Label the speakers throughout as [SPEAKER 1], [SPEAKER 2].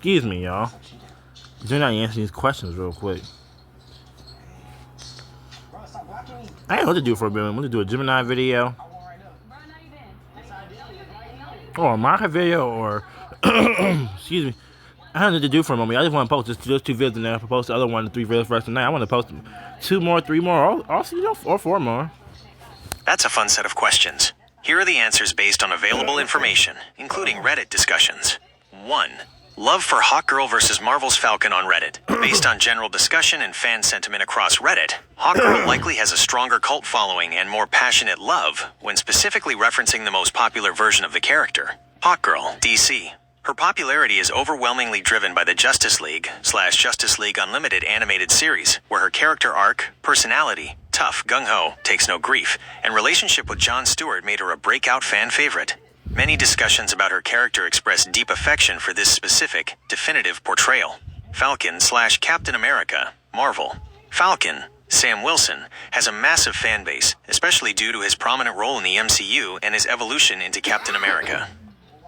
[SPEAKER 1] Excuse me, y'all. They're not answering these questions real quick. I don't know what to do for a minute. I'm going to do a Gemini video. Or a Maka video, or... excuse me. I don't know what to do for a moment. I just want to post those 2 videos and then I'll post the other 1 and 3 videos for us tonight. I want to post 2 more, 3 more, or 4 more.
[SPEAKER 2] That's a fun set of questions. Here are the answers based on available information, including Reddit discussions. 1. Love for Hawkgirl versus Marvel's Falcon on Reddit. Based on general discussion and fan sentiment across Reddit, Hawkgirl likely has a stronger cult following and more passionate love when specifically referencing the most popular version of the character, Hawkgirl, DC. Her popularity is overwhelmingly driven by the Justice League/Justice League Unlimited animated series, where her character arc, personality, tough, gung-ho, takes no grief, and relationship with Jon Stewart made her a breakout fan favorite. Many discussions about her character express deep affection for this specific, definitive portrayal. Falcon/Captain America, Marvel. Falcon, Sam Wilson, has a massive fan base, especially due to his prominent role in the MCU and his evolution into Captain America.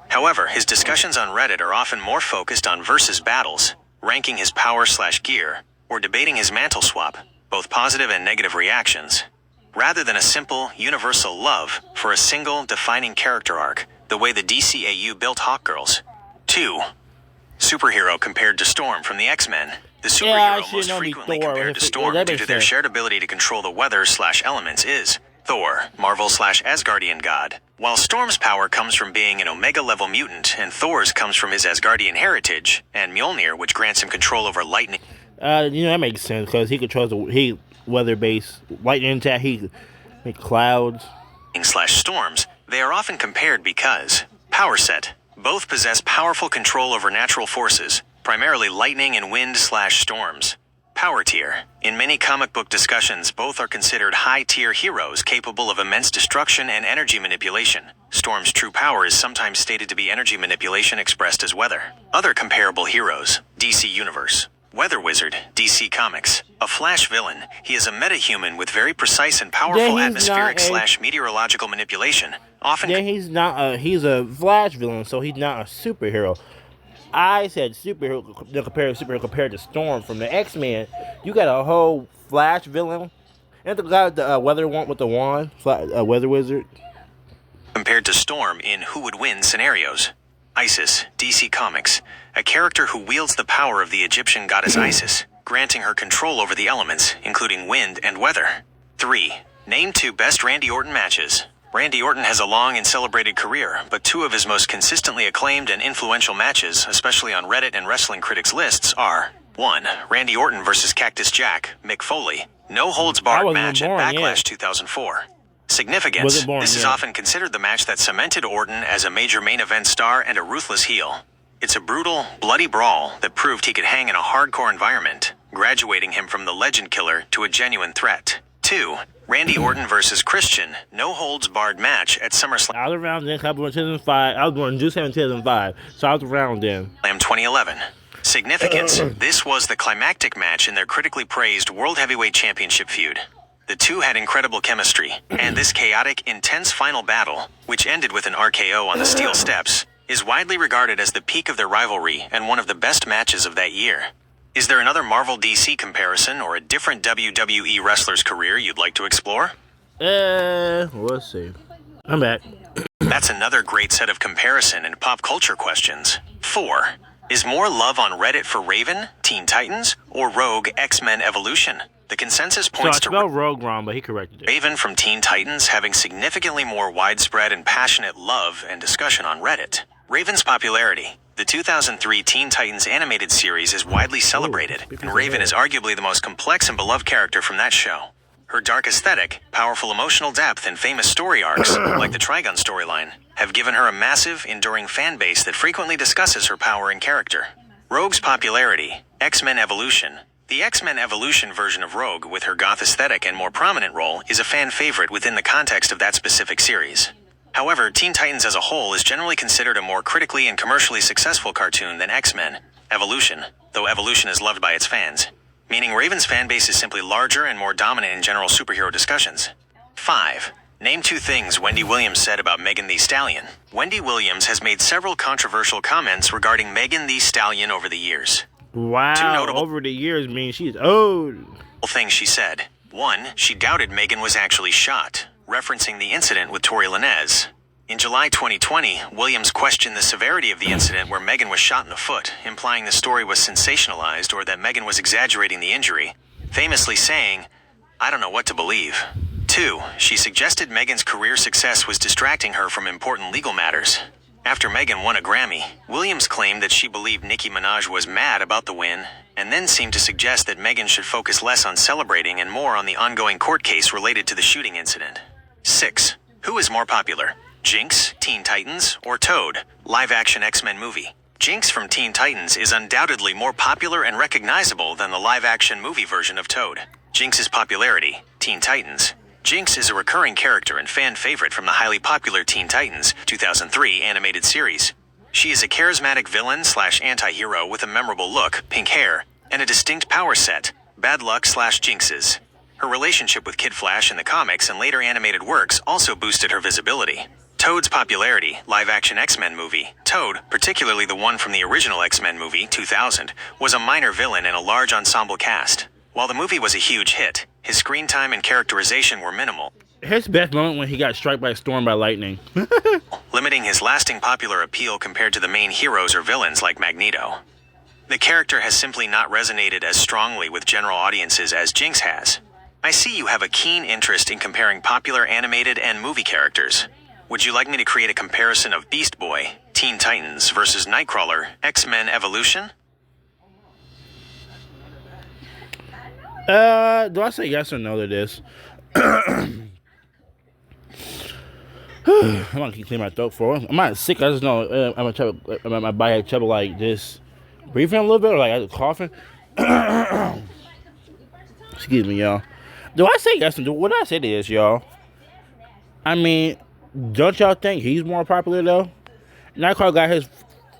[SPEAKER 2] However, his discussions on Reddit are often more focused on versus battles, ranking his power/gear, or debating his mantle swap, both positive and negative reactions, rather than a simple, universal love for a single, defining character arc, the way the DCAU built Hawkgirls. 2. Superhero compared to Storm from the X-Men. The superhero most frequently compared to Storm due to their shared ability to control the weather/elements is Thor, Marvel/Asgardian god. While Storm's power comes from being an Omega-level mutant, and Thor's comes from his Asgardian heritage, and Mjolnir, which grants him control over lightning.
[SPEAKER 1] That makes sense, because he controls the weather-based lightning attack, he make clouds.
[SPEAKER 2] /storms, they are often compared because power set. Both possess powerful control over natural forces, primarily lightning and wind/storms. Power tier. In many comic book discussions, both are considered high-tier heroes capable of immense destruction and energy manipulation. Storm's true power is sometimes stated to be energy manipulation expressed as weather. Other comparable heroes. DC Universe. Weather Wizard, DC Comics. A Flash villain, he is a metahuman with very precise and powerful atmospheric/meteorological manipulation. Often.
[SPEAKER 1] He's a Flash villain, so he's not a superhero. I said superhero compared to Storm from the X-Men. You got a whole Flash villain, and the guy with the weather one with the wand, Weather Wizard.
[SPEAKER 2] Compared to Storm in Who Would Win scenarios. Isis, DC Comics, a character who wields the power of the Egyptian goddess Isis, granting her control over the elements, including wind and weather. 3. Name 2 best Randy Orton matches. Randy Orton has a long and celebrated career, but 2 of his most consistently acclaimed and influential matches, especially on Reddit and wrestling critics' lists, are 1. Randy Orton vs. Cactus Jack, Mick Foley, no-holds-barred match at Backlash 2004. Significance, this is often considered the match that cemented Orton as a major main event star and a ruthless heel. It's a brutal, bloody brawl that proved he could hang in a hardcore environment, graduating him from the legend killer to a genuine threat. 2. Randy Orton versus Christian, no-holds-barred match at SummerSlam.
[SPEAKER 1] I was around then, I was born in 2005. I was born in June 7, 2005, so I was around then.
[SPEAKER 2] 2011. Significance, this was the climactic match in their critically praised World Heavyweight Championship feud. The two had incredible chemistry, and this chaotic, intense final battle, which ended with an RKO on the steel steps, is widely regarded as the peak of their rivalry and one of the best matches of that year. Is there another Marvel-DC comparison or a different WWE wrestler's career you'd like to explore?
[SPEAKER 1] Let's see. I'm back.
[SPEAKER 2] That's another great set of comparison and pop culture questions. 4. Is more love on Reddit for Raven, Teen Titans, or Rogue X-Men Evolution? The consensus points to
[SPEAKER 1] Rogue wrong, but he corrected it.
[SPEAKER 2] Raven from Teen Titans having significantly more widespread and passionate love and discussion on Reddit. Raven's popularity. The 2003 Teen Titans animated series is widely celebrated, and Raven is arguably the most complex and beloved character from that show. Her dark aesthetic, powerful emotional depth, and famous story arcs, like the Trigun storyline, have given her a massive, enduring fan base that frequently discusses her power and character. Rogue's popularity. X-Men Evolution. The X-Men Evolution version of Rogue, with her goth aesthetic and more prominent role, is a fan favorite within the context of that specific series. However, Teen Titans as a whole is generally considered a more critically and commercially successful cartoon than X-Men Evolution, though Evolution is loved by its fans, meaning Raven's fan base is simply larger and more dominant in general superhero discussions. 5. Name 2 things Wendy Williams said about Megan Thee Stallion. Wendy Williams has made several controversial comments regarding Megan Thee Stallion over the years.
[SPEAKER 1] Wow,
[SPEAKER 2] 2 notable
[SPEAKER 1] over the years means she's old.
[SPEAKER 2] things she said. 1. She doubted Megan was actually shot, referencing the incident with Tory Lanez. In July 2020, Williams questioned the severity of the incident where Megan was shot in the foot, implying the story was sensationalized or that Megan was exaggerating the injury, famously saying, "I don't know what to believe." 2. She suggested Megan's career success was distracting her from important legal matters. After Megan won a Grammy, Williams claimed that she believed Nicki Minaj was mad about the win, and then seemed to suggest that Megan should focus less on celebrating and more on the ongoing court case related to the shooting incident. 6. Who is more popular? Jinx, Teen Titans, or Toad, live-action X-Men movie? Jinx from Teen Titans is undoubtedly more popular and recognizable than the live-action movie version of Toad. Jinx's popularity, Teen Titans. Jinx is a recurring character and fan favorite from the highly popular Teen Titans 2003 animated series. She is a charismatic villain/anti-hero with a memorable look, pink hair, and a distinct power set, bad luck/jinxes. Her relationship with Kid Flash in the comics and later animated works also boosted her visibility. Toad's popularity, live-action X-Men movie. Toad, particularly the one from the original X-Men movie, 2000, was a minor villain in a large ensemble cast. While the movie was a huge hit, his screen time and characterization were minimal.
[SPEAKER 1] His best moment when he got struck by a storm by lightning.
[SPEAKER 2] Limiting his lasting popular appeal compared to the main heroes or villains like Magneto. The character has simply not resonated as strongly with general audiences as Jinx has. I see you have a keen interest in comparing popular animated and movie characters. Would you like me to create a comparison of Beast Boy, Teen Titans versus Nightcrawler, X-Men Evolution?
[SPEAKER 1] Do I say yes or no to this? I'm gonna keep clearing my throat for it. I'm not sick. I just know my body had trouble like this, breathing a little bit, or like I was coughing. Excuse me, y'all. Do I say yes or no? What did I say to this, y'all? I mean, don't y'all think he's more popular though? Nightcrawler got his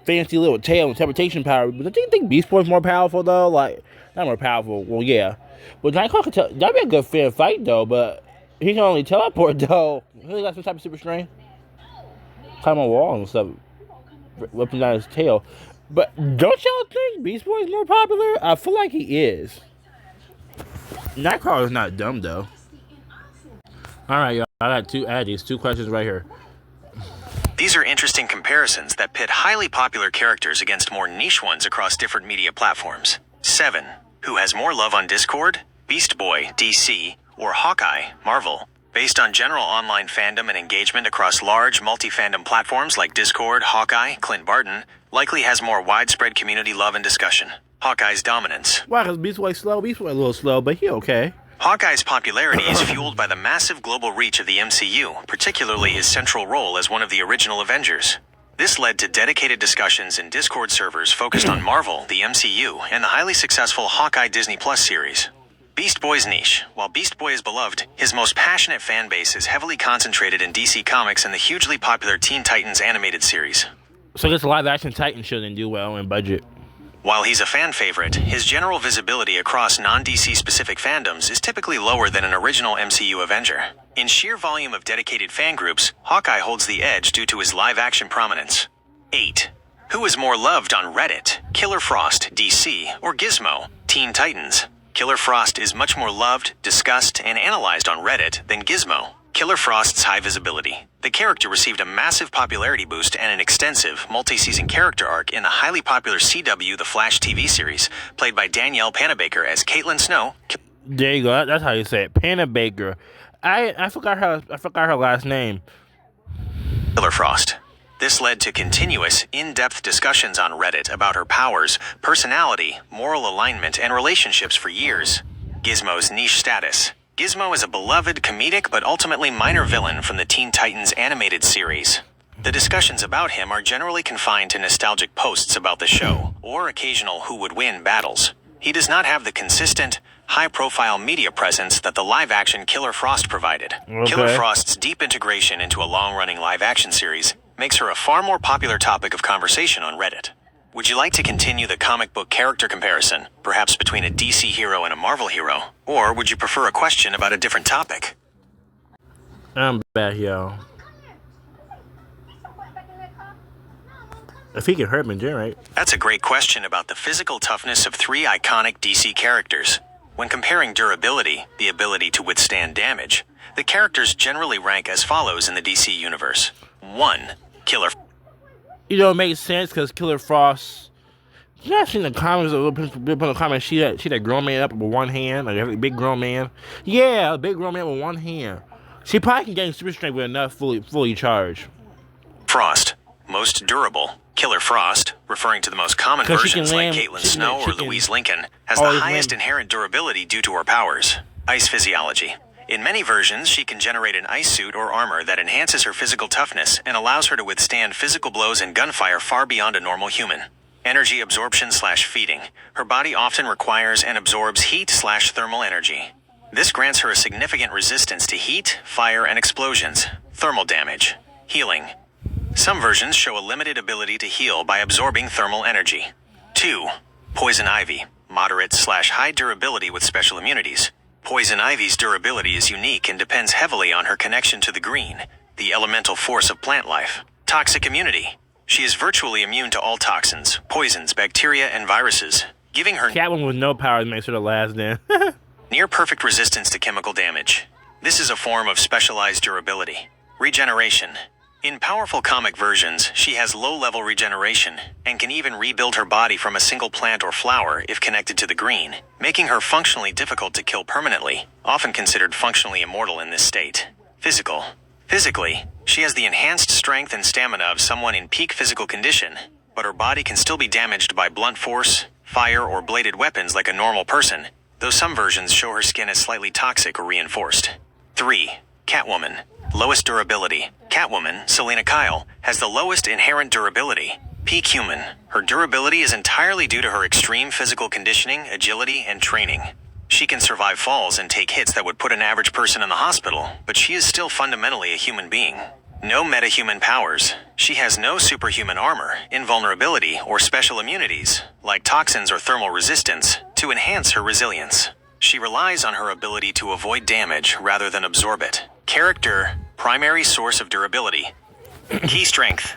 [SPEAKER 1] fancy little tail and teleportation power, but do you think Beast Boy's more powerful though? Like, not more powerful. Well, yeah, but Nightcrawler could that'd be a good fair fight though. But he can only teleport though. He only got some type of super strength, climb on walls and stuff, whipping down his tail. But don't y'all think Beast Boy is more popular? I feel like he is. Nightcrawler's not dumb though. All right, y'all. I had these 2 questions right here.
[SPEAKER 2] These are interesting comparisons that pit highly popular characters against more niche ones across different media platforms. 7. Who has more love on Discord? Beast Boy, DC, or Hawkeye, Marvel? Based on general online fandom and engagement across large multi-fandom platforms like Discord, Hawkeye, Clint Barton, likely has more widespread community love and discussion. Hawkeye's dominance.
[SPEAKER 1] Why? Because Beast Boy slow. Beast Boy a little slow, but he okay.
[SPEAKER 2] Hawkeye's popularity is fueled by the massive global reach of the MCU, particularly his central role as one of the original Avengers. This led to dedicated discussions in Discord servers focused on Marvel, the MCU, and the highly successful Hawkeye Disney Plus series. Beast Boy's niche. While Beast Boy is beloved, his most passionate fan base is heavily concentrated in DC Comics and the hugely popular Teen Titans animated series.
[SPEAKER 1] So I guess the live-action Titan shouldn't do well in budget.
[SPEAKER 2] While he's a fan favorite, his general visibility across non-DC specific fandoms is typically lower than an original MCU Avenger. In sheer volume of dedicated fan groups, Hawkeye holds the edge due to his live-action prominence. 8. Who is more loved on Reddit? Killer Frost, DC, or Gizmo, Teen Titans? Killer Frost is much more loved, discussed, and analyzed on Reddit than Gizmo. Killer Frost's high visibility. The character received a massive popularity boost and an extensive, multi-season character arc in the highly popular CW The Flash TV series, played by Danielle Panabaker as Caitlin Snow.
[SPEAKER 1] There you go. That's how you say it. Panabaker. I forgot her last name.
[SPEAKER 2] Killer Frost. This led to continuous, in-depth discussions on Reddit about her powers, personality, moral alignment, and relationships for years. Gizmo's niche status. Gizmo is a beloved, comedic, but ultimately minor villain from the Teen Titans animated series. The discussions about him are generally confined to nostalgic posts about the show, or occasional who would win battles. He does not have the consistent, high-profile media presence that the live-action Killer Frost provided.
[SPEAKER 1] Okay.
[SPEAKER 2] Killer Frost's deep integration into a long-running live-action series makes her a far more popular topic of conversation on Reddit. Would you like to continue the comic book character comparison, perhaps between a DC hero and a Marvel hero? Or would you prefer a question about a different topic?
[SPEAKER 1] I'm back, y'all. If he can hurt me, then right?
[SPEAKER 2] That's a great question about the physical toughness of three iconic DC characters. When comparing durability, the ability to withstand damage, the characters generally rank as follows in the DC universe. 1. Killer.
[SPEAKER 1] You know, it makes sense because Killer Frost. You know, I've seen the comics, a little bit in the comments. She that grown man up with one hand, like a big grown man. Yeah, a big grown man with one hand. She probably can gain super strength with enough fully charged.
[SPEAKER 2] Frost. Most durable. Killer Frost, referring to the most common versions like Caitlin Snow or Louise Lincoln, has the highest inherent durability due to her powers. Ice physiology. In many versions, she can generate an ice suit or armor that enhances her physical toughness and allows her to withstand physical blows and gunfire far beyond a normal human. Energy absorption/feeding. Her body often requires and absorbs heat/thermal energy. This grants her a significant resistance to heat, fire, and explosions. Thermal damage. Healing. Some versions show a limited ability to heal by absorbing thermal energy. 2. Poison Ivy. Moderate/high durability with special immunities. Poison Ivy's durability is unique and depends heavily on her connection to the green, the elemental force of plant life. Toxic immunity. She is virtually immune to all toxins, poisons, bacteria, and viruses, giving her
[SPEAKER 1] Catwoman with no power makes her the last then.
[SPEAKER 2] near-perfect resistance to chemical damage. This is a form of specialized durability. Regeneration. In powerful comic versions, she has low-level regeneration and can even rebuild her body from a single plant or flower if connected to the green, making her functionally difficult to kill permanently, often considered functionally immortal in this state. Physical. Physically, she has the enhanced strength and stamina of someone in peak physical condition, but her body can still be damaged by blunt force, fire, or bladed weapons like a normal person, though some versions show her skin as slightly toxic or reinforced. 3. Catwoman. Lowest durability. Catwoman, Selena Kyle, has the lowest inherent durability. Peak human. Her durability is entirely due to her extreme physical conditioning, agility, and training. She can survive falls and take hits that would put an average person in the hospital, but she is still fundamentally a human being. No metahuman powers. She has no superhuman armor, invulnerability, or special immunities, like toxins or thermal resistance, to enhance her resilience. She relies on her ability to avoid damage rather than absorb it. Character, primary source of durability. Key strength.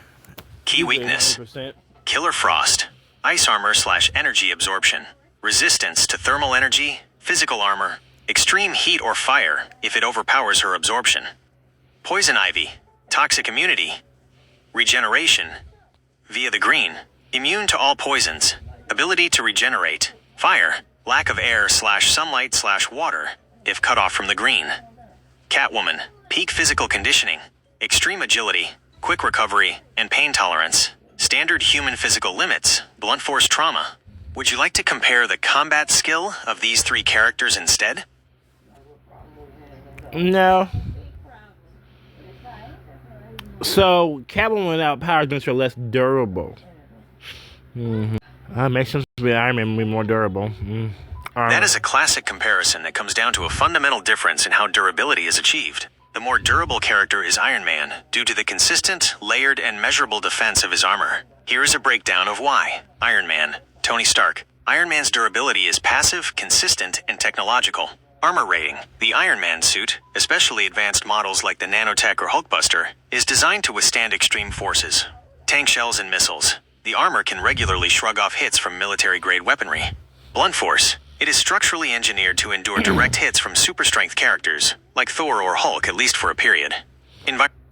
[SPEAKER 2] Key weakness.
[SPEAKER 1] 100%.
[SPEAKER 2] Killer Frost. Ice armor/energy absorption. Resistance to thermal energy, physical armor, extreme heat or fire if it overpowers her absorption. Poison Ivy. Toxic immunity. Regeneration. Via the green. Immune to all poisons. Ability to regenerate. Fire. Lack of air/sunlight/water if cut off from the green. Catwoman. Peak physical conditioning. Extreme agility. Quick recovery, and pain tolerance. Standard human physical limits. Blunt force trauma. Would you like to compare the combat skill of these three characters instead?
[SPEAKER 1] No. So, Catwoman without powers makes her less durable. Makes sense to be Iron Man be more durable.
[SPEAKER 2] That is a classic comparison that comes down to a fundamental difference in how durability is achieved. The more durable character is Iron Man, due to the consistent, layered, and measurable defense of his armor. Here is a breakdown of why. Iron Man. Tony Stark. Iron Man's durability is passive, consistent, and technological. Armor rating. The Iron Man suit, especially advanced models like the Nanotech or Hulkbuster, is designed to withstand extreme forces. Tank shells and missiles. The armor can regularly shrug off hits from military-grade weaponry. Blunt force. It is structurally engineered to endure direct hits from super-strength characters, like Thor or Hulk, at least for a period.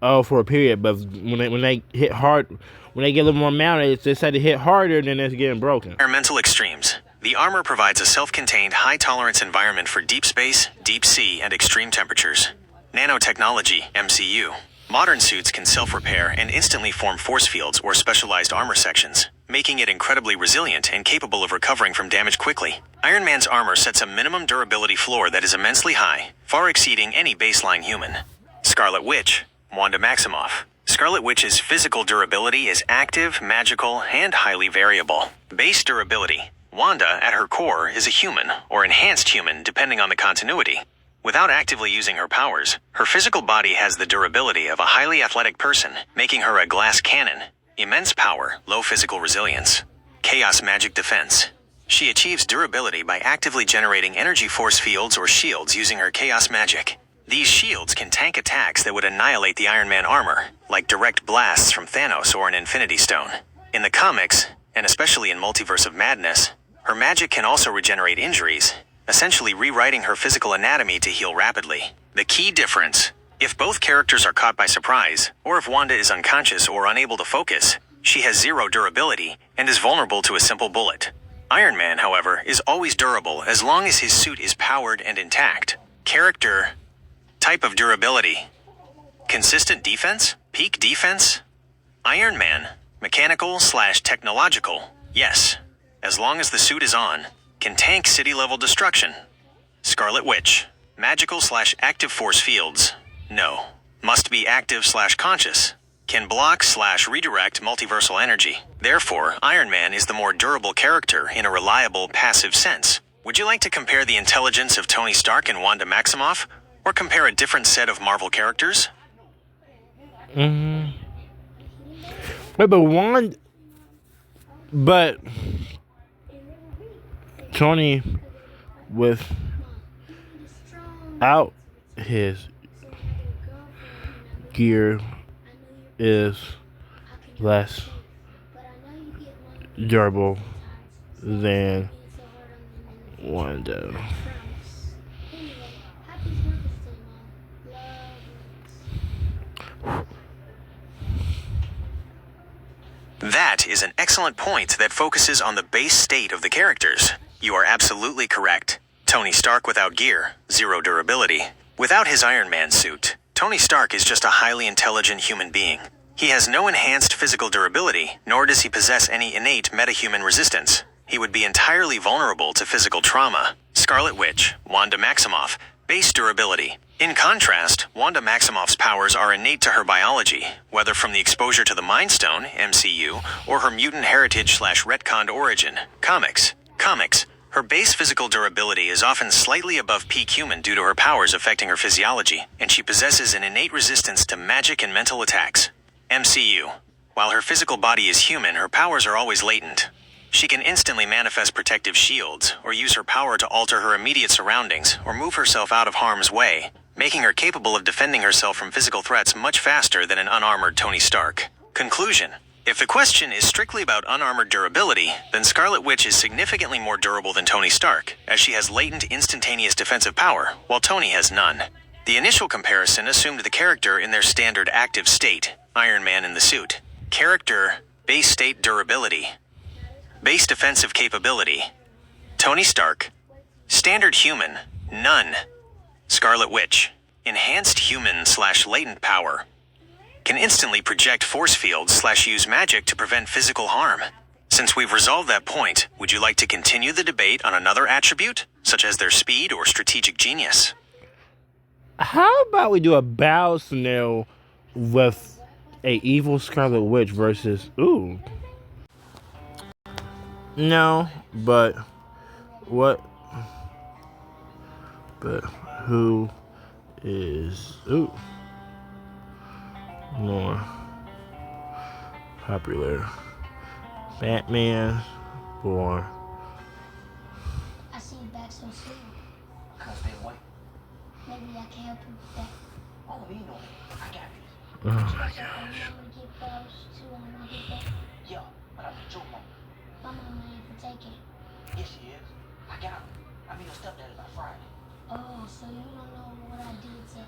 [SPEAKER 1] For a period, but when they hit hard, when they get a little more mounted, they decide to hit harder, then it's getting broken.
[SPEAKER 2] Environmental extremes. The armor provides a self-contained, high-tolerance environment for deep space, deep sea, and extreme temperatures. Nanotechnology, MCU. Modern suits can self-repair and instantly form force fields or specialized armor sections, making it incredibly resilient and capable of recovering from damage quickly. Iron Man's armor sets a minimum durability floor that is immensely high, far exceeding any baseline human. Scarlet Witch, Wanda Maximoff. Scarlet Witch's physical durability is active, magical, and highly variable. Base durability. Wanda, at her core, is a human, or enhanced human depending on the continuity. Without actively using her powers, her physical body has the durability of a highly athletic person, making her a glass cannon. Immense power, low physical resilience. Chaos Magic Defense. She achieves durability by actively generating energy force fields or shields using her chaos magic. These shields can tank attacks that would annihilate the Iron Man armor, like direct blasts from Thanos or an Infinity Stone. In the comics, and especially in Multiverse of Madness, her magic can also regenerate injuries, essentially rewriting her physical anatomy to heal rapidly. The key difference: if both characters are caught by surprise, or if Wanda is unconscious or unable to focus, she has zero durability and is vulnerable to a simple bullet. Iron Man, however, is always durable as long as his suit is powered and intact. Character: type of durability: consistent defense? Peak defense? Iron Man, mechanical/technological, yes, as long as the suit is on, can tank city-level destruction. Scarlet Witch, magical/active force fields, no, must be active/conscious, can block/redirect multiversal energy. Therefore, Iron Man is the more durable character in a reliable, passive sense. Would you like to compare the intelligence of Tony Stark and Wanda Maximoff, or compare a different set of Marvel characters?
[SPEAKER 1] Wait, but Tony without his gear is less durable than Wanda.
[SPEAKER 2] That is an excellent point that focuses on the base state of the characters. You are absolutely correct. Tony Stark without gear, zero durability. Without his Iron Man suit, Tony Stark is just a highly intelligent human being. He has no enhanced physical durability, nor does he possess any innate metahuman resistance. He would be entirely vulnerable to physical trauma. Scarlet Witch, Wanda Maximoff, base durability. In contrast, Wanda Maximoff's powers are innate to her biology, whether from the exposure to the Mind Stone, MCU, or her mutant heritage/retconned origin, comics. Her base physical durability is often slightly above peak human due to her powers affecting her physiology, and she possesses an innate resistance to magic and mental attacks. MCU. While her physical body is human, her powers are always latent. She can instantly manifest protective shields, or use her power to alter her immediate surroundings, or move herself out of harm's way, making her capable of defending herself from physical threats much faster than an unarmored Tony Stark. Conclusion: if the question is strictly about unarmored durability, then Scarlet Witch is significantly more durable than Tony Stark, as she has latent instantaneous defensive power, while Tony has none. The initial comparison assumed the character in their standard active state, Iron Man in the suit. Character: base state durability. Base defensive capability: Tony Stark. Standard human: none. Scarlet Witch: enhanced human/latent power. Can instantly project force fields/use magic to prevent physical harm. Since we've resolved that point, would you like to continue the debate on another attribute, such as their speed or strategic genius?
[SPEAKER 1] How about we do a battle scenario with a evil Scarlet Witch versus No, but what? But who is more popular, Batman or?
[SPEAKER 3] I see you back so soon.
[SPEAKER 4] Cause they white.
[SPEAKER 3] Maybe I can help you with that.
[SPEAKER 4] Oh, you know, I got this.
[SPEAKER 1] Oh my
[SPEAKER 3] You
[SPEAKER 1] gosh!
[SPEAKER 3] want to get those too? I want to get that.
[SPEAKER 4] Yo, but I put your mom.
[SPEAKER 3] My mama ain't for taking.
[SPEAKER 4] Yes, she is. I got her. I mean, her stepdaddy by Friday.
[SPEAKER 3] Oh, so you don't know what I did to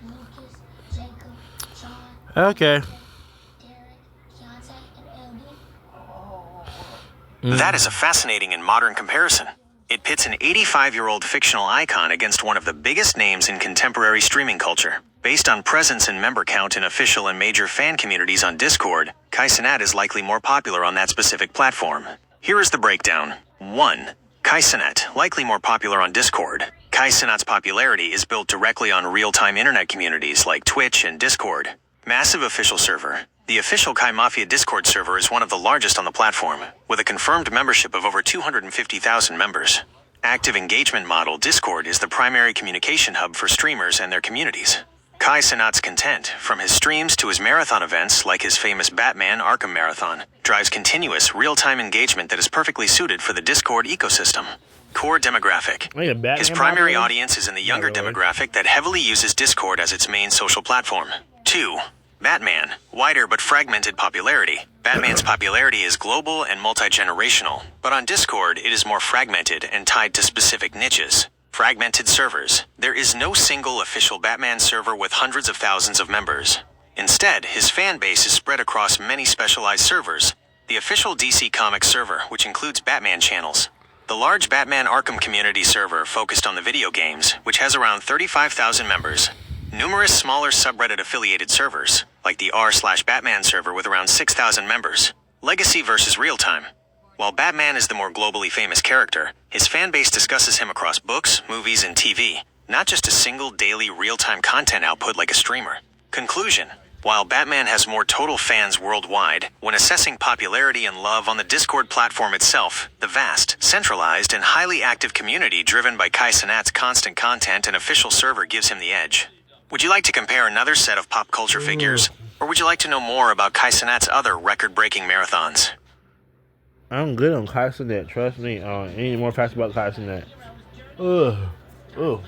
[SPEAKER 3] Lucas, Jacob, John,
[SPEAKER 1] Okay.
[SPEAKER 3] Derek, Keontae, and LD?
[SPEAKER 2] That is a fascinating and modern comparison. It pits an 85-year-old fictional icon against one of the biggest names in contemporary streaming culture. Based on presence and member count in official and major fan communities on Discord, Kai Cenat is likely more popular on that specific platform. Here is the breakdown. 1. Kai Cenat, likely more popular on Discord. Kai Cenat's popularity is built directly on real-time internet communities like Twitch and Discord. Massive official server. The official Kai Mafia Discord server is one of the largest on the platform, with a confirmed membership of over 250,000 members. Active engagement model Discord is the primary communication hub for streamers and their communities. Kai Cenat's content, from his streams to his marathon events like his famous Batman Arkham Marathon, drives continuous, real-time engagement that is perfectly suited for the Discord ecosystem. core demographic.
[SPEAKER 1] Like a Batman
[SPEAKER 2] His primary
[SPEAKER 1] popular?
[SPEAKER 2] audience is in the younger
[SPEAKER 1] Not really.
[SPEAKER 2] demographic that heavily uses Discord as its main social platform. 2. Batman, wider but fragmented popularity. Batman's popularity is global and multi-generational, but on Discord it is more fragmented and tied to specific niches. Fragmented servers. There is no single official Batman server with hundreds of thousands of members. Instead, his fan base is spread across many specialized servers. The official DC Comics server, which includes Batman channels. The large Batman Arkham community server focused on the video games, which has around 35,000 members. Numerous smaller subreddit-affiliated servers, like the r/Batman server with around 6,000 members. Legacy versus real-time. While Batman is the more globally famous character, his fan base discusses him across books, movies, and TV, not just a single daily real-time content output like a streamer. Conclusion. While Batman has more total fans worldwide, when assessing popularity and love on the Discord platform itself, the vast, centralized, and highly active community driven by Kai Cenat's constant content and official server gives him the edge. Would you like to compare another set of pop culture figures, or would you like to know more about Kai Cenat's other record-breaking marathons?
[SPEAKER 1] I'm good on Kai Cenat, trust me. Any more facts about Kai Cenat? Ugh.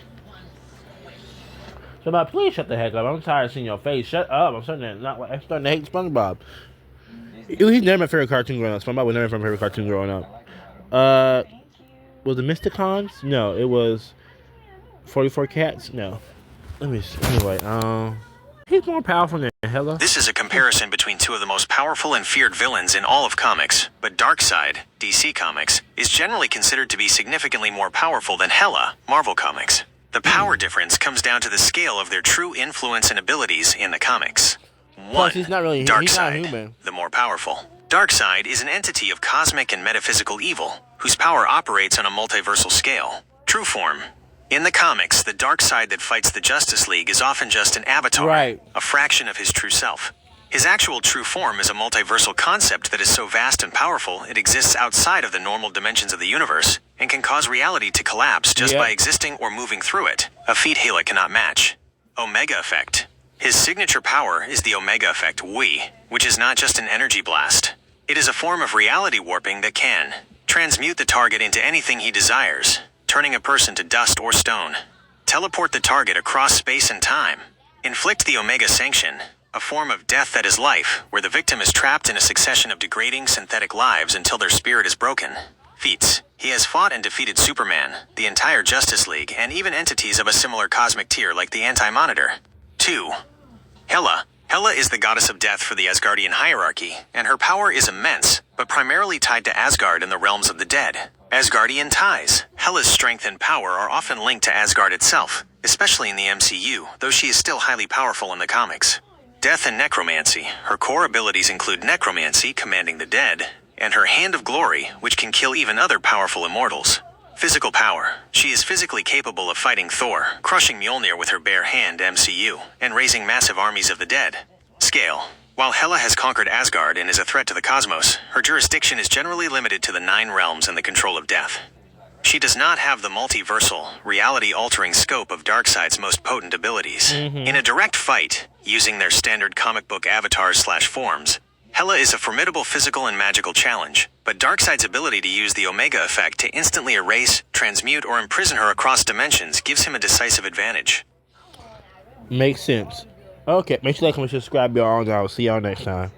[SPEAKER 1] Somebody, please shut the heck up. I'm tired of seeing your face. Shut up. I'm starting to hate SpongeBob. He's never my favorite cartoon growing up. SpongeBob was never my favorite cartoon growing up. Was it Mysticons? No, it was 44 Cats? No. Let me see. Anyway, he's more powerful than Hela.
[SPEAKER 2] This is a comparison between two of the most powerful and feared villains in all of comics, but Darkseid, DC Comics, is generally considered to be significantly more powerful than Hela, Marvel Comics. The power difference comes down to the scale of their true influence and abilities in the comics. 1.
[SPEAKER 1] Plus, he's not really he's not
[SPEAKER 2] Darkseid,
[SPEAKER 1] human.
[SPEAKER 2] the more powerful. Darkseid is an entity of cosmic and metaphysical evil, whose power operates on a multiversal scale. True form. In the comics, the Darkseid that fights the Justice League is often just an avatar,
[SPEAKER 1] Right.
[SPEAKER 2] a fraction of his true self. His actual true form is a multiversal concept that is so vast and powerful it exists outside of the normal dimensions of the universe and can cause reality to collapse just by existing or moving through it, a feat Hela cannot match. Omega Effect. His signature power is the Omega Effect Wii, which is not just an energy blast. It is a form of reality warping that can transmute the target into anything he desires, turning a person to dust or stone, teleport the target across space and time, inflict the Omega Sanction, a form of death that is life, where the victim is trapped in a succession of degrading synthetic lives until their spirit is broken. Feats. He has fought and defeated Superman, the entire Justice League, and even entities of a similar cosmic tier like the Anti-Monitor. 2. Hela. Hela is the goddess of death for the Asgardian hierarchy, and her power is immense, but primarily tied to Asgard and the realms of the dead. Asgardian ties. Hela's strength and power are often linked to Asgard itself, especially in the MCU, though she is still highly powerful in the comics. Death and necromancy. Her core abilities include necromancy, commanding the dead, and her Hand of Glory, which can kill even other powerful immortals. Physical power. She is physically capable of fighting Thor, crushing Mjolnir with her bare hand MCU, and raising massive armies of the dead. Scale. While Hela has conquered Asgard and is a threat to the cosmos, her jurisdiction is generally limited to the 9 realms and the control of death. She does not have the multiversal, reality-altering scope of Darkseid's most potent abilities. In a direct fight, using their standard comic book avatars/forms, Hela is a formidable physical and magical challenge, but Darkseid's ability to use the Omega Effect to instantly erase, transmute, or imprison her across dimensions gives him a decisive advantage.
[SPEAKER 1] Makes sense. Okay, make sure you like, comment, subscribe, y'all, and I'll see y'all next time.